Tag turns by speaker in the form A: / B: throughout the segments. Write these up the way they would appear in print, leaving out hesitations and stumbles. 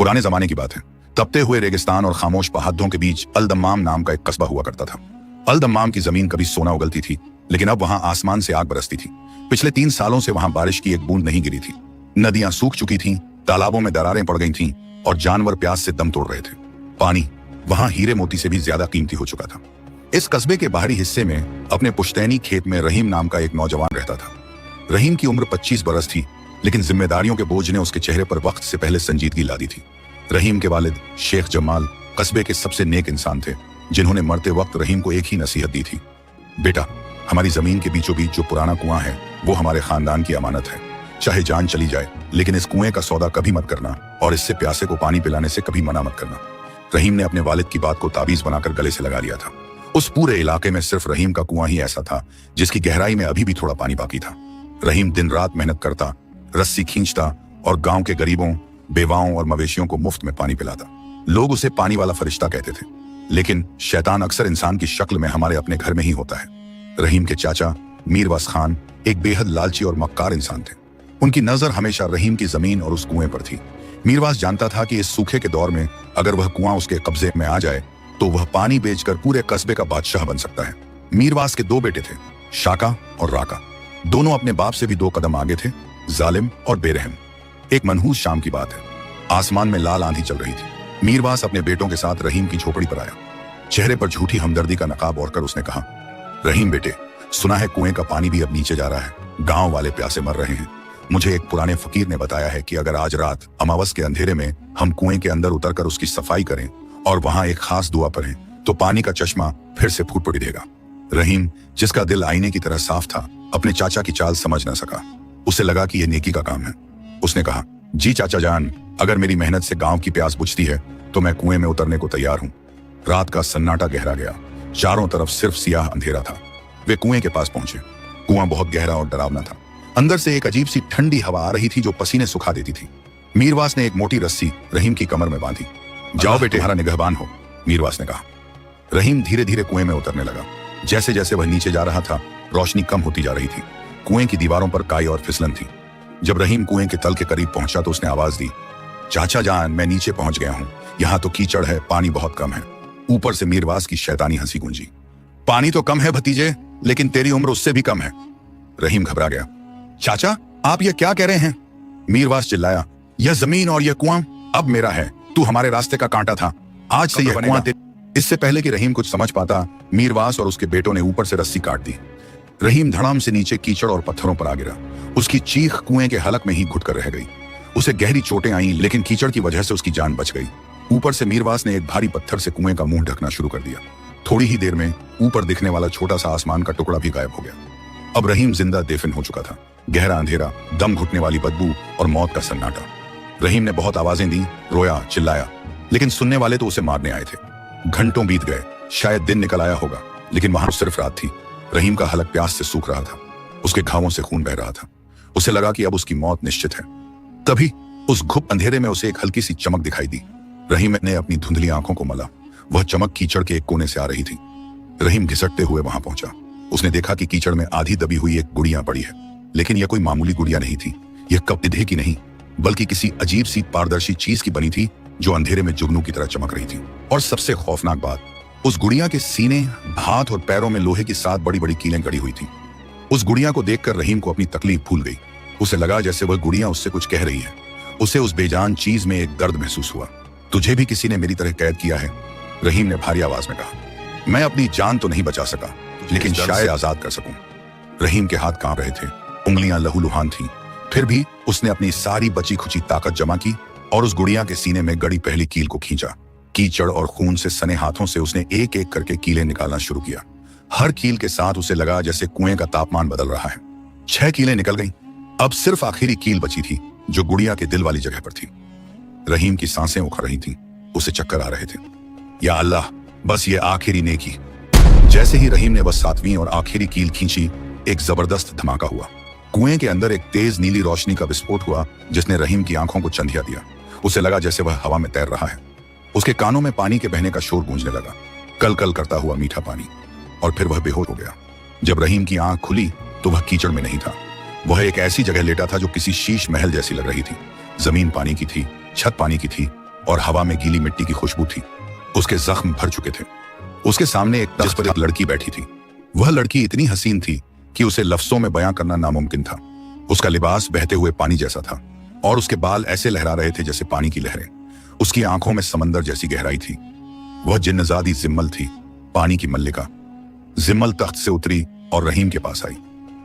A: पुराने जमाने की बात है। तपते हुए रेगिस्तान और खामोश पहाड़ों के बीच अल-दम्माम नाम का एक कस्बा हुआ करता था। अल-दम्माम की जमीन कभी सोना उगलती थी, लेकिन अब वहां आसमान से आग बरसती थी। पिछले 3 सालों से वहां बारिश की एक बूंद नहीं गिरी थी। नदियां सूख चुकी थीं, तालाबों में दरारें पड़ गई थीं और जानवर प्यास से दम तोड़ रहे थे। पानी वहां हीरे मोती से भी ज्यादा कीमती हो चुका था। इस कस्बे के बाहरी हिस्से में अपने पुश्तैनी खेत में रहीम नाम का एक नौजवान रहता था। रहीम की उम्र 25 बरस थी, लेकिन जिम्मेदारियों के बोझ ने उसके चेहरे पर वक्त से पहले संजीदगी ला दी थी। रहीम के वालिद शेख जमाल कस्बे के सबसे नेक इंसान थे, जिन्होंने मरते वक्त रहीम को एक ही नसीहत दी थी, बेटा, हमारी जमीन के बीचों बीच जो पुराना कुआं है वो हमारे खानदान की अमानत है। चाहे जान चली जाए, लेकिन इस कुएं का सौदा कभी मत करना और इससे प्यासे को पानी पिलाने से कभी मना मत करना। रहीम ने अपने वालिद की बात को ताबीज बनाकर गले से लगा लिया था। उस पूरे इलाके में सिर्फ रहीम का कुआं ही ऐसा था जिसकी गहराई में अभी भी थोड़ा पानी बाकी था। रहीम दिन रात मेहनत करता, रस्सी खींचता और गांव के गरीबों, बेवाओं और मवेशियों को मुफ्त में पानी पिलाता। लोग उसे पानी वाला फरिश्ता कहते थे, लेकिन शैतान अक्सर इंसान की शक्ल में हमारे अपने घर में ही होता है। रहीम के चाचा मीरवास खान एक बेहद लालची और मक्कार इंसान थे। उनकी नजर हमेशा रहीम की जमीन और उस कुएं पर थी। मीरवास जानता था कि इस सूखे के दौर में अगर वह कुआं उसके कब्जे में आ जाए तो वह पानी बेचकर पूरे कस्बे का बादशाह बन सकता है। मीरवास के 2 बेटे थे, शाका और राका। दोनों अपने बाप से भी 2 कदम आगे थे, जालिम और बेरहम। एक मनहूस शाम की बात है। आसमान में लाल आंधी चल रही थी। मीरवास अपने बेटों के साथ रहीम की झोपड़ी पर आया। चेहरे पर झूठी हमदर्दी का नकाब ओढ़कर उसने कहा, रहीम बेटे, सुना है कुएं का पानी भी अब नीचे जा रहा है। गांव वाले प्यासे मर रहे हैं। मुझे एक पुराने फकीर ने बताया है कि अगर आज रात अमावस के अंधेरे में हम कुएं के अंदर उतरकर उसकी सफाई करें और वहां एक खास दुआ पढ़ें तो पानी का चश्मा फिर से फूट पड़ेगा। रहीम, जिसका दिल आईने की तरह साफ था, अपने चाचा की चाल समझ न सका। उसे लगा कि यह नेकी का काम है। उसने कहा, जी चाचा जान, अगर मेरी मेहनत से गांव की प्यास बुझती है तो मैं कुएं में उतरने को तैयार हूं। रात का सन्नाटा गहरा गया। चारों तरफ सिर्फ सियाह अंधेरा था। वे कुएं के पास पहुंचे। कुआं बहुत गहरा और डरावना था। अंदर से एक अजीब सी ठंडी हवा आ रही थी जो पसीने सुखा देती थी। मीरवास ने एक मोटी रस्सी रहीम की कमर में बांधी। जाओ बेटे, हमारा निगहबान हो, मीरवास ने कहा। रहीम धीरे धीरे कुएं में उतरने लगा। जैसे जैसे वह नीचे जा रहा था, रोशनी कम होती जा रही थी। कुएं की दीवारों पर काई और फिसलन थी। जब रहीम कुएं के तल के करीब पहुंचा तो उसने आवाज दी, चाचा जान, मैं नीचे पहुंच गया हूं। यहाँ तो कीचड़ है, पानी बहुत कम है। ऊपर से मीरवास की शैतानी हंसी गूंजी। पानी तो कम है भतीजे, लेकिन तेरी उम्र उससे भी कम है। रहीम घबरा गया। चाचा, आप ये क्या कह रहे हैं? मीरवास चिल्लाया, यह जमीन और यह कुआं अब मेरा है। तू हमारे रास्ते का कांटा था, आज से यह कुआं तेरा। इससे पहले कि रहीम कुछ समझ पाता, मीरवास और उसके बेटों ने ऊपर से रस्सी काट दी। रहीम धड़ाम से नीचे कीचड़ और पत्थरों पर आ गिरा। उसकी चीख कुएं के हलक में ही घुटकर रह गई। उसे गहरी चोटें आईं, लेकिन कीचड़ की वजह से उसकी जान बच गई। ऊपर से मीरवास ने एक भारी पत्थर से कुएं का मुंह ढकना शुरू कर दिया। थोड़ी ही देर में ऊपर दिखने वाला छोटा सा आसमान का टुकड़ा भी गायब हो गया। अब रहीम जिंदा देफिन हो चुका था। गहरा अंधेरा, दम घुटने वाली बदबू और मौत का सन्नाटा। रहीम ने बहुत आवाजें दी, रोया, चिल्लाया, लेकिन सुनने वाले तो उसे मारने आए थे। घंटों बीत गए, शायद दिन निकल आया होगा, लेकिन वहां सिर्फ रात थी। रहीम का हलक प्यास से सूख रहा था। उसके घावों से खून बह रहा था। उसे लगा कि अब उसकी मौत निश्चित है। तभी उस घुप अंधेरे में उसे एक हल्की सी चमक दिखाई दी। रहीम ने अपनी धुंधली आंखों को मला। वह चमक कीचड़ के एक कोने से आ रही थी। रहीम घिसटते हुए वहां पहुंचा। उसने देखा कि कीचड़ में आधी दबी हुई एक गुड़िया पड़ी है, लेकिन यह कोई मामूली गुड़िया नहीं थी। यह कपड़े की नहीं, बल्कि किसी अजीब सी पारदर्शी चीज की बनी थी जो अंधेरे में जुगनू की तरह चमक रही थी। और सबसे खौफनाक बात, उस गुड़िया के सीने, हाथ और पैरों में लोहे की 7 बड़ी बड़ी कीलें गड़ी हुई थी। उस गुड़िया को देखकर रहीम को अपनी तकलीफ भूल गई। उसे लगा जैसे वह गुड़िया उससे कुछ कह रही है। उसे उस बेजान चीज में एक दर्द महसूस हुआ। तुझे भी किसी ने मेरी तरह कैद किया है, रहीम ने भारी आवाज में कहा। मैं अपनी जान तो नहीं बचा सका, लेकिन शायद आजाद कर सकूं। रहीम के हाथ कांप रहे थे, उंगलियां लहूलुहान थीं। फिर भी उसने अपनी सारी बची खुची ताकत जमा की और उस गुड़िया के सीने में गड़ी पहली कील को खींचा। कीचड़ और खून से सने हाथों से उसने एक एक करके कीलें निकालना शुरू किया। हर कील के साथ उसे लगा जैसे कुएं का तापमान बदल रहा है। 6 कीलें निकल गईं। अब सिर्फ आखिरी कील बची थी जो गुड़िया के दिल वाली जगह पर थी। रहीम की सांसें उखड़ रही थीं। उसे चक्कर आ रहे थे। या अल्लाह, बस ये आखिरी नेकी। जैसे ही रहीम ने बस 7वीं और आखिरी कील खींची, एक जबरदस्त धमाका हुआ। कुएं के अंदर एक तेज नीली रोशनी का विस्फोट हुआ जिसने रहीम की आंखों को चंधिया दिया। उसे लगा जैसे वह हवा में तैर रहा है। उसके कानों में पानी के बहने का शोर गूंजने लगा, कल कल करता हुआ मीठा पानी। और फिर वह बेहोश हो गया। जब रहीम की आंख खुली तो वह कीचड़ में नहीं था। वह एक ऐसी जगह लेटा था जो किसी शीश महल जैसी लग रही थी। जमीन पानी की थी, छत पानी की थी, और हवा में गीली मिट्टी की खुशबू थी। उसके जख्म भर चुके थे। उसके सामने एक तख्त पर एक लड़की बैठी थी। वह लड़की इतनी हसीन थी कि उसे लफ्जों में बयां करना नामुमकिन था। उसका लिबास बहते हुए पानी जैसा था और उसके बाल ऐसे लहरा रहे थे जैसे पानी की लहरें। उसकी आंखों में समंदर जैसी गहराई थी। वह जिन्नजादी जिम्मल थी, पानी की मल्लिका। जिम्मल तख्त से उतरी और रहीम के पास आई।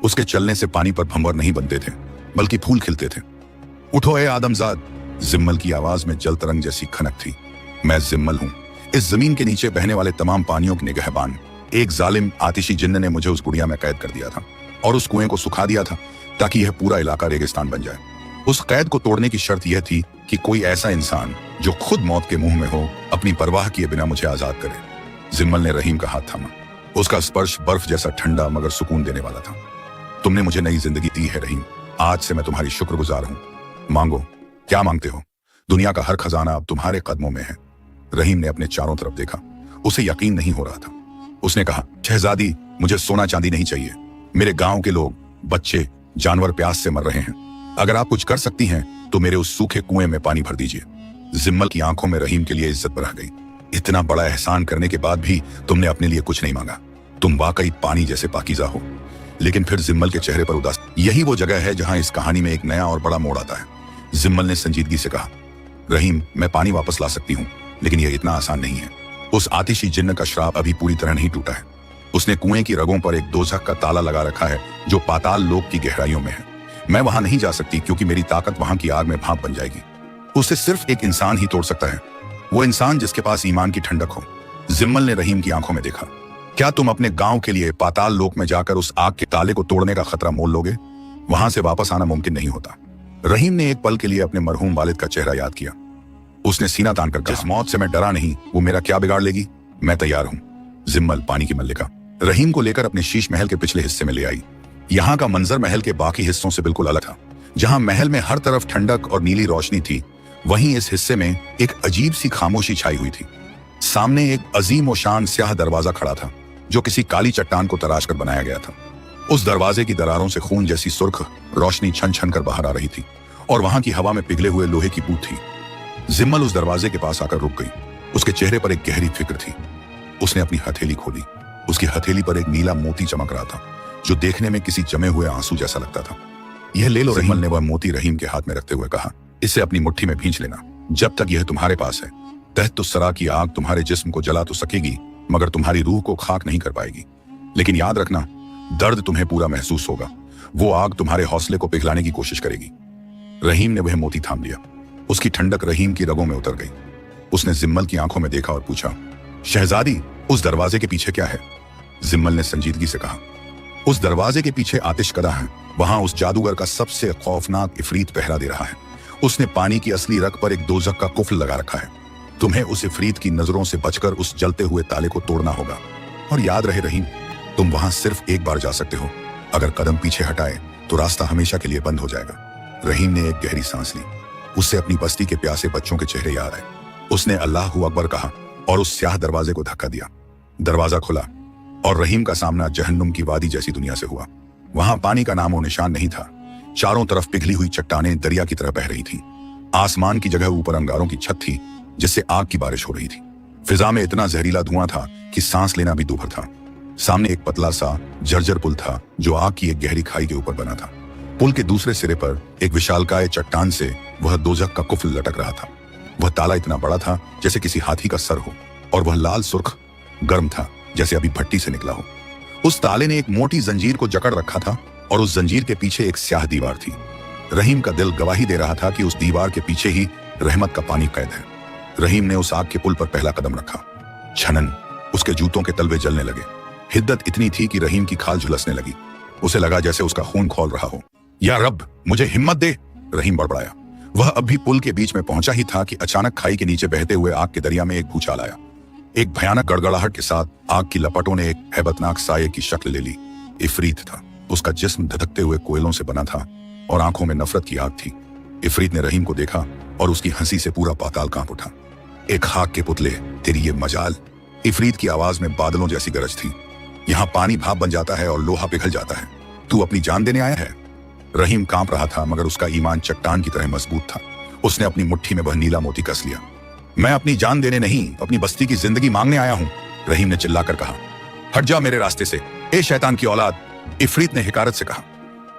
A: उसके चलने से पानी पर भंवर नहीं बनते थे, बल्कि फूल खिलते थे। उठो ए आदमजाद, जिम्मल की आवाज में जल तरंग जैसी खनक थी। मैं जिम्मल हूं, इस जमीन के नीचे बहने वाले तमाम पानियों की निगहबान। एक जालिम आतिशी जिन्न ने मुझे उस गुड़िया में कैद कर दिया था और उस कुएं को सुखा दिया था ताकि यह पूरा इलाका रेगिस्तान बन जाए। उस कैद को तोड़ने की शर्त यह थी कि कोई ऐसा इंसान जो खुद मौत के मुंह में हो, अपनी परवाह किए बिना मुझे आजाद करे। जिम्मल ने रहीम का हाथ थामा। उसका स्पर्श बर्फ जैसा ठंडा मगर सुकून देने वाला था। तुमने मुझे नई जिंदगी दी है रहीम, आज से मैं तुम्हारी शुक्रगुजार हूं। मांगो, क्या मांगते हो? दुनिया का हर खजाना अब तुम्हारे कदमों में है। रहीम ने अपने चारों तरफ देखा। उसे यकीन नहीं हो रहा था। उसने कहा, शहजादी, मुझे सोना चांदी नहीं चाहिए। मेरे गांव के लोग, बच्चे, जानवर प्यास से मर रहे हैं। अगर आप कुछ कर सकती हैं तो मेरे उस सूखे कुएं में पानी भर दीजिए। जिम्मल की आंखों में रहीम के लिए इज्जत बढ़ गई। इतना बड़ा एहसान करने के बाद भी तुमने अपने लिए कुछ नहीं मांगा। तुम वाकई पानी जैसे पाकीज़ा हो। लेकिन फिर जिम्मल के चेहरे पर उदास। यही वो जगह है जहां इस कहानी में एक नया और बड़ा मोड़ आता है। जिम्मल ने संजीदगी से कहा, रहीम, मैं पानी वापस ला सकती हूँ, लेकिन यह इतना आसान नहीं है। उस आतिशी जिन्न का श्राप अभी पूरी तरह नहीं टूटा है। उसने कुएं की रगों पर एक दोजख का ताला लगा रखा है जो पाताल लोक की गहराइयों में है। मैं वहां नहीं जा सकती क्योंकि मेरी ताकत वहां की आग में भाप बन जाएगी। उसे सिर्फ एक इंसान ही तोड़ सकता है, वो इंसान जिसके पास ईमान की ठंडक हो। जिम्मल ने रहीम की आंखों में देखा। क्या तुम अपने गांव के लिए पाताल लोक में जाकर उस आग के ताले को तोड़ने का खतरा मोल लोगे? वहां से वापस आना मुमकिन नहीं होता। रहीम ने एक पल के लिए अपने मरहूम वालिद का चेहरा याद किया। उसने सीना तानकर कहा, जिस मौत से मैं डरा नहीं, वो मेरा क्या बिगाड़ लेगी? मैं तैयार हूं। जिम्मल, पानी की मल्लिका, रहीम को लेकर अपने शीश महल के पिछले हिस्से में ले आई। यहाँ का मंजर महल के बाकी हिस्सों से बिल्कुल अलग था। जहां महल में हर तरफ ठंडक और नीली रोशनी थी, वहीं इस हिस्से में एक अजीब सी खामोशी छाई हुई थी। सामने एक अजीम और शान स्याह दरवाजा खड़ा था जो किसी काली चट्टान को तराश कर बनाया गया था। उस दरवाजे की दरारों से खून जैसी सुर्ख रोशनी छन छन कर बाहर आ रही थी और वहां की हवा में पिघले हुए लोहे की बू थी। जिम्मल उस दरवाजे के पास आकर रुक गई। उसके चेहरे पर एक गहरी फिक्र थी। उसने अपनी हथेली खोली। उसकी हथेली पर एक नीला मोती चमक रहा था जो देखने में किसी जमे हुए आंसू जैसा लगता था। यह ले लो। जिम्मल ने वह मोती रहीम के हाथ में रखते हुए कहा, इसे अपनी मुट्ठी में भींच लेना। जब तक यह तुम्हारे पास है, तहत सरा की आग तुम्हारे जिस्म को जला तो सकेगी मगर तुम्हारी रूह को खाक नहीं कर पाएगी। लेकिन याद रखना, दर्द तुम्हें पूरा महसूस होगा। वो आग तुम्हारे हौसले को पिघलाने की कोशिश करेगी। रहीम ने वह मोती थाम लिया। उसकी ठंडक रहीम की रगों में उतर गई। उसने जिम्मल की आंखों में देखा और पूछा, शहजादी, उस दरवाजे के पीछे क्या है? जिम्मल ने संजीदगी से कहा, उस दरवाजे के पीछे आतिशकदा है। वहां उस जादूगर का सबसे खौफनाक इफरीत पहरा दे रहा है। उसने पानी की असली रग पर एक दोजख का कुफल लगा रखा है। तुम्हें उस इफरीत की नजरों से बचकर उस जलते हुए ताले को तोड़ना होगा। और याद रहे रहीम, तुम वहां सिर्फ एक बार जा सकते हो। अगर कदम पीछे हटाए तो रास्ता हमेशा के लिए बंद हो जाएगा। रहीम ने एक गहरी सांस ली। उससे अपनी बस्ती के प्यासे बच्चों के चेहरे याद आए। उसने अल्लाहू अकबर कहा और उस स्याह दरवाजे को धक्का दिया। दरवाजा खुला और रहीम का सामना जहन्नुम की वादी जैसी दुनिया से हुआ। वहां पानी का नामो निशान नहीं था। चारों तरफ पिघली हुई चट्टानें दरिया की तरह बह रही थी। आसमान की जगह ऊपर अंगारों की छत थी जिससे आग की बारिश हो रही थी। फिजा में इतना जहरीला धुआं था कि सांस लेना भी दूभर था। सामने एक पतला सा जर्जर पुल था जो आग की एक गहरी खाई के ऊपर बना था। पुल के दूसरे सिरे पर एक विशालकाय चट्टान से वह दोजख का कुफल लटक रहा था। वह ताला इतना बड़ा था जैसे किसी हाथी का सर हो और वह लाल सुर्ख गर्म था जैसे अभी भट्टी से निकला हो। उस ताले ने एक मोटी जंजीर को जकड़ रखा था और उस जंजीर के पीछे एक स्याह दीवार थी। रहीम का दिल गवाही दे रहा था कि उस दीवार के पीछे ही रहमत का पानी कैद है। रहीम ने उस आग के पुल पर पहला कदम रखा। छनन, उसके जूतों के तलवे जलने लगे। हिद्दत इतनी थी कि रहीम की खाल झुलसने लगी। उसे लगा जैसे उसका खून खौल रहा हो। या रब, मुझे हिम्मत दे, रहीम बड़बड़ाया। वह अब भी पुल के बीच में पहुंचा ही था कि अचानक खाई के नीचे बहते हुए आग के दरिया में एक भूचाल आया। एक भयानक गड़गड़ाहट के साथ आग की लपटों ने एक हैबतनाक साये की शक्ल ले ली। इफरीत था। उसका जिस्म धधकते हुए कोयलों से बना था और आंखों में नफरत की आग थी। इफरीत ने रहीम को देखा और उसकी हंसी से पूरा पाताल कांप उठा। एक खाक के पुतले, तेरी ये मजाल। इफरीत की आवाज में बादलों जैसी गरज थी। यहाँ पानी भाप बन जाता है और लोहा पिघल जाता है। तू अपनी जान देने आया है? रहीम कांप रहा था मगर उसका ईमान चट्टान की तरह मजबूत था। उसने अपनी मुट्ठी में वह नीला मोती कस लिया। मैं अपनी जान देने नहीं, अपनी बस्ती की जिंदगी मांगने आया हूं, रहीम ने चिल्लाकर कहा। हट जा मेरे रास्ते से, ए शैतान की औलाद, इफरीत ने हिकारत से कहा।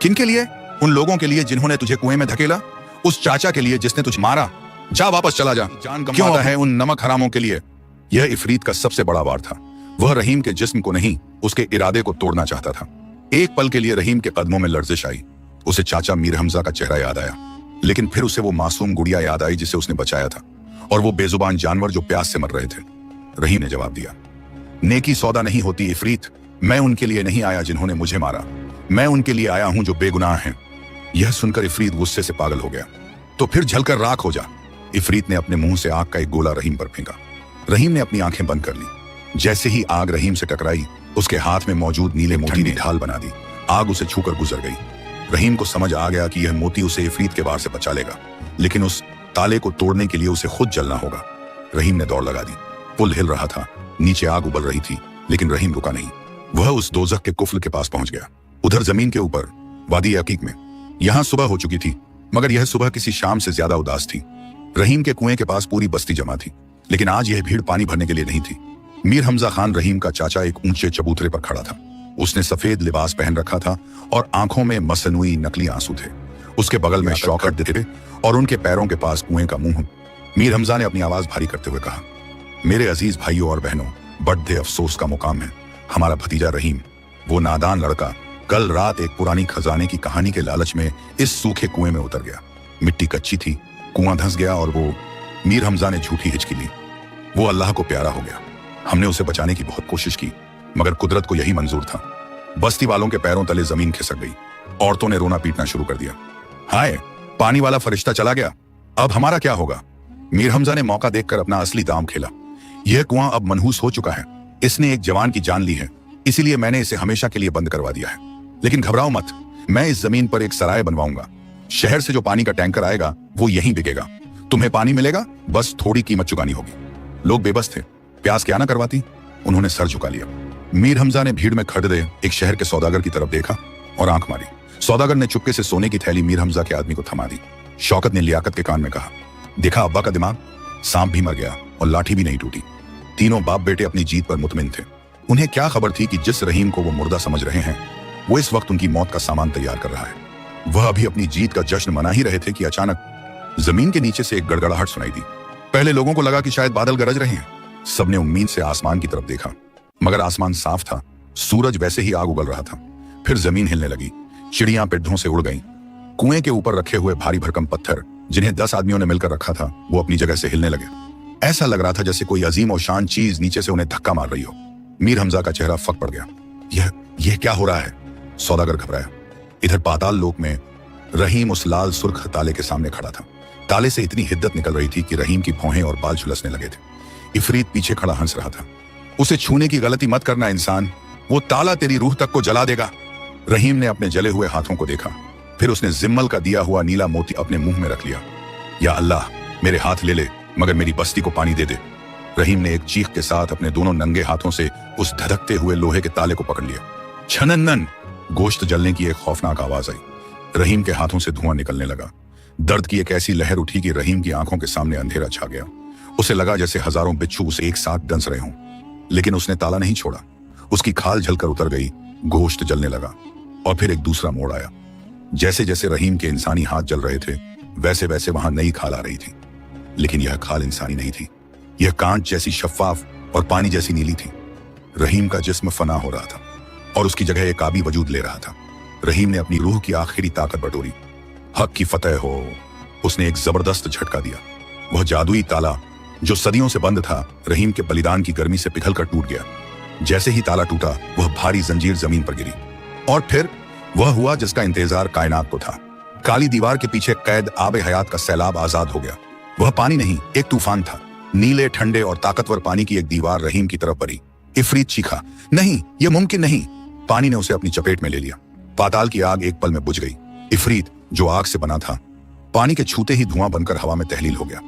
A: किन के लिए? उन लोगों के लिए जिन्होंने तुझे कुएं में धकेला, उस चाचा के लिए जिसने तुझे मारा। जा वापस चला जा। जान क्यों है उन नमक हरामों के लिए? यह इफरीत का सबसे बड़ा वार था। वह रहीम के जिस्म को नहीं, उसके इरादे को तोड़ना चाहता था। एक पल के लिए रहीम के कदमों में लर्जिश आई। उसे चाचा मीर हमजा का चेहरा याद आया, लेकिन फिर उसे वो मासूम गुड़िया याद आई जिसे उसने बचाया था, और वो बेजुबान जानवर जो प्यास से मर रहे थे। रहीम ने जवाब दिया, नेकी सौदा नहीं होती इफरीत, मैं उनके लिए नहीं आया जिन्होंने मुझे मारा, मैं उनके लिए आया हूं जो बेगुनाह हैं। यह सुनकर इफरीत गुस्से से पागल हो गया। तो फिर जलकर राख हो जा। इफरीत ने अपने मुंह से आग का एक गोला रहीम पर फेंका। रहीम ने अपनी आंखें बंद कर ली। जैसे ही आग रहीम से टकराई, उसके हाथ में मौजूद नीले मोती ने ढाल बना दी। आग उसे छूकर गुजर गई। रहीम को समझ आ गया कि यह मोती उसे इफरीत के वार से बचा लेगा, लेकिन उस ताले को तोड़ने के लिए उसे खुद जलना होगा। रहीम ने दौड़ लगा दी। पुल हिल रहा था, नीचे आग उबल रही थी, लेकिन रहीम रुका नहीं। वह उस दोजख के कुफ्ल के पास पहुंच गया। उधर जमीन के ऊपर वादी अकीक में यहां सुबह हो चुकी थी, मगर यह सुबह किसी शाम से ज्यादा उदास थी। रहीम के कुएं के पास पूरी बस्ती जमा थी, लेकिन आज यह भीड़ पानी भरने के लिए नहीं थी। मीर हमजा खान रहीम का चाचा एक ऊंचे चबूतरे पर खड़ा था। उसने सफेद लिबास पहन रखा था और आंखों में मसनूई नकली आंसू थे। उसके बगल में शौकत थे और उनके पैरों के पास कुएं का मुंह। मीर हमजा ने अपनी आवाज भारी करते हुए कहा, मेरे अजीज भाइयों और बहनों, बड़े अफसोस का मुकाम है। हमारा भतीजा रहीम, वो नादान लड़का, कल रात एक पुरानी खजाने की कहानी के लालच में इस सूखे कुएं में उतर गया। मिट्टी कच्ची थी, कुआं धंस गया और वो, मीर हमजा ने झूठी हिचकी ली, वो अल्लाह को प्यारा हो गया। हमने उसे बचाने की बहुत कोशिश की, मगर कुदरत को यही मंजूर था। बस्ती वालों के पैरों तले जमीन खिसक गई। औरतों ने रोना पीटना शुरू कर दिया। हाय, पानी वाला फरिश्ता चला गया, अब हमारा क्या होगा? मीर हमजा ने मौका देखकर अपना असली दांव खेला। यह कुआं अब मनहूस हो चुका है। इसने एक जवान की जान ली है, इसीलिए मैंने इसे हमेशा के लिए बंद करवा दिया है। लेकिन घबराओ मत, मैं इस जमीन पर एक सराय बनवाऊंगा। शहर से जो पानी का टैंकर आएगा वो यहीं बिकेगा। तुम्हें पानी मिलेगा, बस थोड़ी कीमत चुकानी होगी। लोग बेबस थे, प्यास क्या ना करवाती। उन्होंने सर झुका लिया। मीर हमजा ने भीड़ में खड़े एक शहर के सौदागर की तरफ देखा और आंख मारी। सौदागर ने चुपके से सोने की थैली मीर हमजा के आदमी को थमा दी। शौकत ने लियाकत के कान में कहा, देखा अब्बा का दिमाग, सांप भी मर गया और लाठी भी नहीं टूटी। तीनों बाप बेटे अपनी जीत पर मुतमिन थे। उन्हें क्या खबर थी कि जिस रहीम को वो मुर्दा समझ रहे हैं, वो इस वक्त उनकी मौत का सामान तैयार कर रहा है। वह अभी अपनी जीत का जश्न मना ही रहे थे कि अचानक जमीन के नीचे से एक गड़गड़ाहट सुनाई दी। पहले लोगों को लगा कि शायद बादल गरज रहे हैं। सबने उम्मीद से आसमान की तरफ देखा, मगर आसमान साफ था, सूरज वैसे ही आग उगल रहा था। फिर जमीन हिलने लगी, चिड़ियां पिड्ढों से उड़ गईं। कुएं के ऊपर रखे हुए भारी भरकम पत्थर, जिन्हें 10 आदमियों ने मिलकर रखा था, वो अपनी जगह से हिलने लगे। ऐसा लग रहा था जैसे कोई अजीम और शान चीज नीचे से उन्हें धक्का मार रही हो। मीर हमजा का चेहरा फक पड़ गया। यह क्या हो रहा है? सौदागर घबराया। इधर पाताल लोक में रहीम उस लाल सुर्ख ताले के सामने खड़ा था। ताले से इतनी हिद्दत निकल रही थी कि रहीम की भौहें और बाल झुलसने लगे थे। इफरीत पीछे खड़ा हंस रहा था। उसे छूने की गलती मत करना इंसान, वो ताला तेरी रूह तक को जला देगा। रहीम ने अपने जले हुए हाथों को देखा, फिर उसने जिम्मल का दिया हुआ नीला मोती अपने मुंह में रख लिया। या अल्लाह, मेरे हाथ ले ले, मगर मेरी बस्ती को पानी दे दे। रहीम ने एक चीख के साथ अपने दोनों नंगे हाथों से उस धधकते हुए लोहे के ताले को पकड़ लिया। छननन, गोश्त जलने की एक खौफनाक आवाज आई। रहीम के हाथों से धुआं निकलने लगा। दर्द की एक ऐसी लहर उठी कि रहीम की आंखों के सामने अंधेरा छा गया। उसे लगा जैसे हजारों बिच्छू उसे एक साथ डंस रहे हों, लेकिन उसने ताला नहीं छोड़ा। उसकी खाल झलकर उतर गई, गोश्त जलने लगा, और फिर एक दूसरा मोड़ आया। जैसे जैसे रहीम के इंसानी हाथ जल रहे थे, वैसे वैसे वहां नई खाल आ रही थी। लेकिन यह खाल इंसानी नहीं थी। यह कांच जैसी शफाफ और पानी जैसी नीली थी। रहीम का जिस्म फना हो रहा था और उसकी जगह एक आबी वजूद ले रहा था। रहीम ने अपनी रूह की आखिरी ताकत बटोरी। हक की फतेह हो। उसने एक जबरदस्त झटका दिया। वह जादुई ताला जो सदियों से बंद था, रहीम के बलिदान की गर्मी से पिघल कर टूट गया। जैसे ही ताला टूटा, वह भारी जंजीर जमीन पर गिरी, और फिर वह हुआ जिसका इंतजार कायनात को था। काली दीवार के पीछे कैद आबे हयात का सैलाब आजाद हो गया। वह पानी नहीं, एक तूफान था। नीले, ठंडे और ताकतवर पानी की एक दीवार रहीम की तरफ बढ़ी। इफरीत चीखा, नहीं, यह मुमकिन नहीं। पानी ने उसे अपनी चपेट में ले लिया। पाताल की आग एक पल में बुझ गई। इफरीत, जो आग से बना था, पानी के छूते ही धुआं बनकर हवा में तहलील हो गया।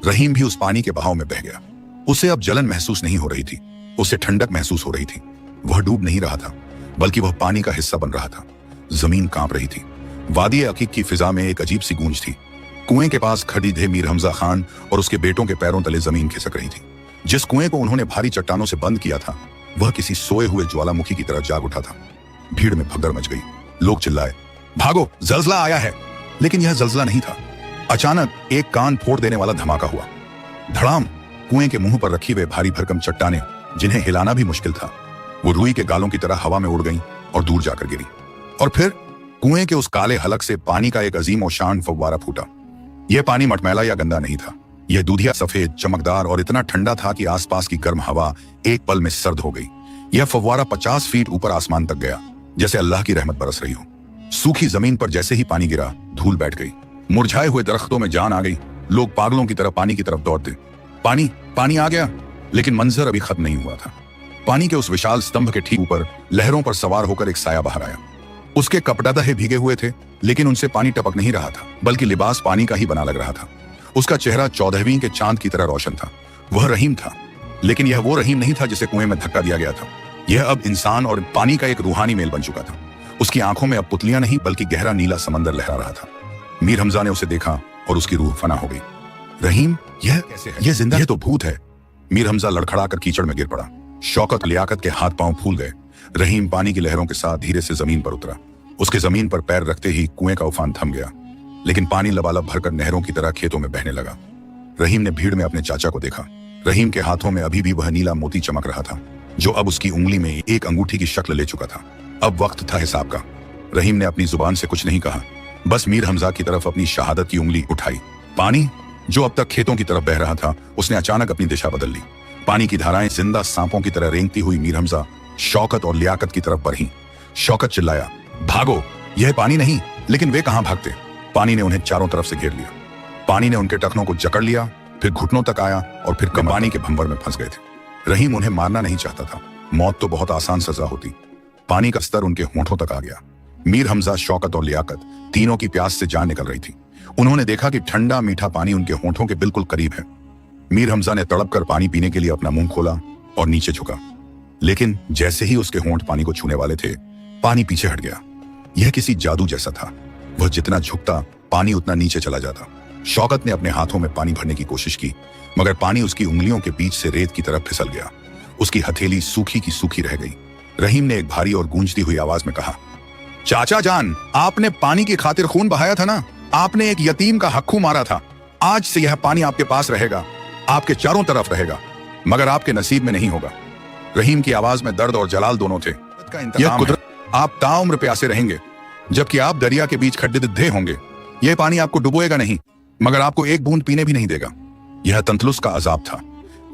A: रहीम भी उस पानी के बहाव में बह गया। उसे अब जलन महसूस नहीं हो रही थी, उसे ठंडक महसूस हो रही थी। वह डूब नहीं रहा था, बल्कि वह पानी का हिस्सा बन रहा था। जमीन कांप रही थी। वादी अकीक की फिजा में एक अजीब सी गूंज थी। कुएं के पास खड़ी थे मीर हमजा खान और उसके बेटों के पैरों तले जमीन खिसक रही थी। जिस कुएं को उन्होंने भारी चट्टानों से बंद किया था वह किसी सोए हुए ज्वालामुखी की तरह जाग उठा था। भीड़ में भगदड़ मच गई। लोग चिल्लाए, भागो, जल्जला आया है। लेकिन यह जल्जला नहीं था। अचानक एक कान फोड़ देने वाला धमाका हुआ। धड़ाम। कुएं के मुंह पर रखी हुए भारी भरकम चट्टानें, जिन्हें हिलाना भी मुश्किल था, वो रुई के गालों की तरह हवा में उड़ गईं और दूर जाकर गिरी। और फिर कुएं के उस काले हलक से पानी का एक अजीम और शान फव्वारा फूटा। यह पानी मटमैला या गंदा नहीं था। यह दूधिया, सफेद, चमकदार और इतना ठंडा था कि आसपास की गर्म हवा एक पल में सर्द हो गई। यह फव्वारा 50 फीट ऊपर आसमान तक गया, जैसे अल्लाह की रहमत बरस रही हो। सूखी जमीन पर जैसे ही पानी गिरा, धूल बैठ गई। मुरझाए हुए दरख्तों में जान आ गई। लोग पागलों की तरह पानी की तरफ दौड़ते। पानी, पानी आ गया। लेकिन मंजर अभी खत्म नहीं हुआ था। पानी के उस विशाल स्तंभ के ठीक ऊपर लहरों पर सवार होकर एक साया बाहर आया। उसके कपड़े भीगे हुए थे, लेकिन उनसे पानी टपक नहीं रहा था, बल्कि लिबास पानी का ही बना लग रहा था। उसका चेहरा 14वीं के चांद की तरह रोशन था। वह रहीम था, लेकिन यह वो रहीम नहीं था जिसे कुएं में धक्का दिया गया था। यह अब इंसान और पानी का एक रूहानी मेल बन चुका था। उसकी आंखों में अब पुतलियां नहीं, बल्कि गहरा नीला समंदर लहरा रहा था। मीर हमजा ने उसे देखा और उसकी रूह फना हो गई। रहीम, यह कैसे है? यह जिंदा? यह तो भूत है। मीर हमजा लड़खड़ा कर कीचड़ में गिर पड़ा। शौकत, लियाकत के हाथ पांव फूल गए। रहीम पानी की लहरों के साथ धीरे से जमीन पर उतरा। उसके जमीन पर पैर रखते ही कुएं का उफान थम गया, लेकिन पानी लबालब भरकर नहरों की तरह खेतों में बहने लगा। रहीम ने भीड़ में अपने चाचा को देखा। रहीम के हाथों में अभी भी वह नीला मोती चमक रहा था, जो अब उसकी उंगली में एक अंगूठी की शक्ल ले चुका था। अब वक्त था हिसाब का। रहीम ने अपनी जुबान से कुछ नहीं कहा, बस मीर हमजा की तरफ अपनी शहादत की उंगली उठाई। पानी, जो अब तक खेतों की तरफ बह रहा था, उसने अचानक अपनी दिशा बदल ली। पानी की धाराएं जिंदा सांपों की तरह रेंगती हुई मीर हमजा, शौकत और लियाकत की तरफ बढ़ी। शौकत चिल्लाया, भागो, यह पानी नहीं। लेकिन वे कहां भागते? पानी ने उन्हें चारों तरफ से घेर लिया। पानी ने उनके टखनों को जकड़ लिया, फिर घुटनों तक आया और फिर पानी के भंवर में फंस गए थे। रहीम उन्हें मारना नहीं चाहता था। मौत तो बहुत आसान सजा होती। पानी का स्तर उनके होंठों तक आ गया। मीर हमजा, शौकत और लियाकत तीनों की प्यास से जान निकल रही थी। उन्होंने देखा कि ठंडा मीठा पानी उनके होंठों के बिल्कुल करीब है। मीर हमजा ने तड़प कर पानी पीने के लिए अपना मुंह खोला और नीचे झुका, लेकिन जैसे ही उसके होंठ पानी को छूने वाले थे, पानी पीछे हट गया। यह किसी जादू जैसा था। वह जितना झुकता, पानी उतना नीचे चला जाता। शौकत ने अपने हाथों में पानी भरने की कोशिश की, मगर पानी उसकी उंगलियों के बीच से रेत की तरफ फिसल गया। उसकी हथेली सूखी की सूखी रह गई। रहीम ने एक भारी और गूंजती हुई आवाज में कहा, चाचा जान, आपने पानी की खातिर खून बहाया था ना? आपने एक यतीम का हक्कू मारा था। आज से यह पानी आपके पास रहेगा, आपके चारों तरफ रहेगा, मगर आपके नसीब में नहीं होगा। रहीम की आवाज में दर्द और जलाल दोनों थे। यह कुदरत, आप ताउम्र प्यासे रहेंगे, जबकि आप दरिया के बीच खड्डे होंगे। यह पानी आपको डुबोएगा नहीं, मगर आपको एक बूंद पीने भी नहीं देगा। यह तंतलुस का अजाब था।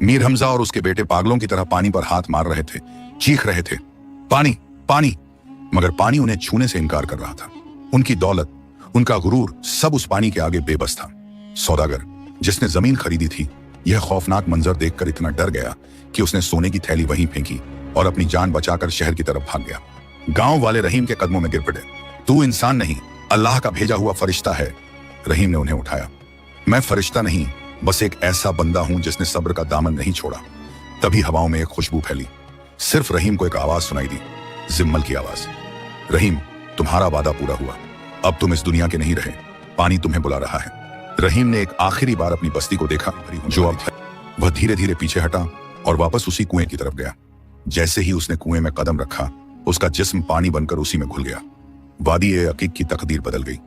A: मीर हमजा और उसके बेटे पागलों की तरह पानी पर हाथ मार रहे थे, चीख रहे थे, पानी, पानी, मगर पानी उन्हें छूने से इनकार कर रहा था। उनकी दौलत, उनका गुरूर, सब उस पानी के आगे बेबस था। सौदागर, जिसने जमीन खरीदी थी, यह खौफनाक मंजर देखकर इतना डर गया कि उसने सोने की थैली वहीं फेंकी और अपनी जान बचाकर शहर की तरफ भाग गया। गांव वाले रहीम के कदमों में गिर पड़े। तू इंसान नहीं, अल्लाह का भेजा हुआ फरिश्ता है। रहीम ने उन्हें उठाया। मैं फरिश्ता नहीं, बस एक ऐसा बंदा हूं जिसने सब्र का दामन नहीं छोड़ा। तभी हवाओं में एक खुशबू फैली। सिर्फ रहीम को एक आवाज सुनाई दी, जिम्मल की आवाज। रहीम, तुम्हारा वादा पूरा हुआ, अब तुम इस दुनिया के नहीं रहे, पानी तुम्हें बुला रहा है। रहीम ने एक आखिरी बार अपनी बस्ती को देखा, जो अब है। वह धीरे धीरे पीछे हटा और वापस उसी कुएं की तरफ गया। जैसे ही उसने कुएं में कदम रखा, उसका जिस्म पानी बनकर उसी में घुल गया। वादी ए अकीक की तकदीर बदल गई।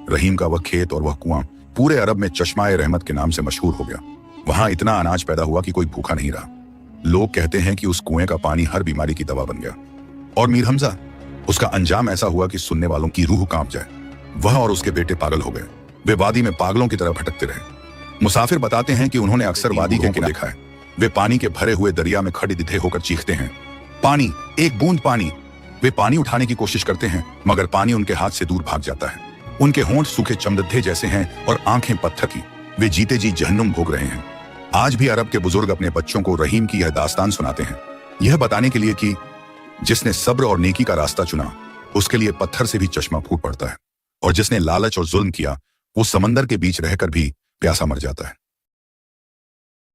A: रहीम का वह खेत और वह कुआं पूरे अरब में चश्मा-ए रहमत के नाम से मशहूर हो गया। वहां इतना अनाज पैदा हुआ कि कोई भूखा नहीं रहा। लोग कहते हैं कि उस कुएं का पानी हर बीमारी की दवा बन गया। और मीर हमजा, उसका अंजाम ऐसा हुआ कि सुनने वालों की रूह कांप जाए। वह और उसके बेटे पागल हो गए। वे वादी में पागलों की तरह भटकते रहे। मुसाफिर बताते हैं कि उन्होंने अक्सर वादी के किनारे देखा है। वे पानी के भरे हुए दरिया में खड़े दिधे होकर चीखते हैं, पानी, एक बूंद पानी। वे पानी उठाने की कोशिश करते हैं, मगर पानी उनके हाथ से दूर भाग जाता है। उनके होंठ सूखे चमदद्दे जैसे हैं और आंखें पत्थर की। वे जीते जी जहन्नुम भोग रहे हैं। आज भी अरब के बुजुर्ग अपने बच्चों को रहीम की यह दास्तान सुनाते हैं, यह बताने के लिए कि जिसने सब्र और नेकी का रास्ता चुना, उसके लिए पत्थर से भी चश्मा फूट पड़ता है, और जिसने लालच और जुल्म किया, वो समंदर के बीच रहकर भी प्यासा मर जाता है।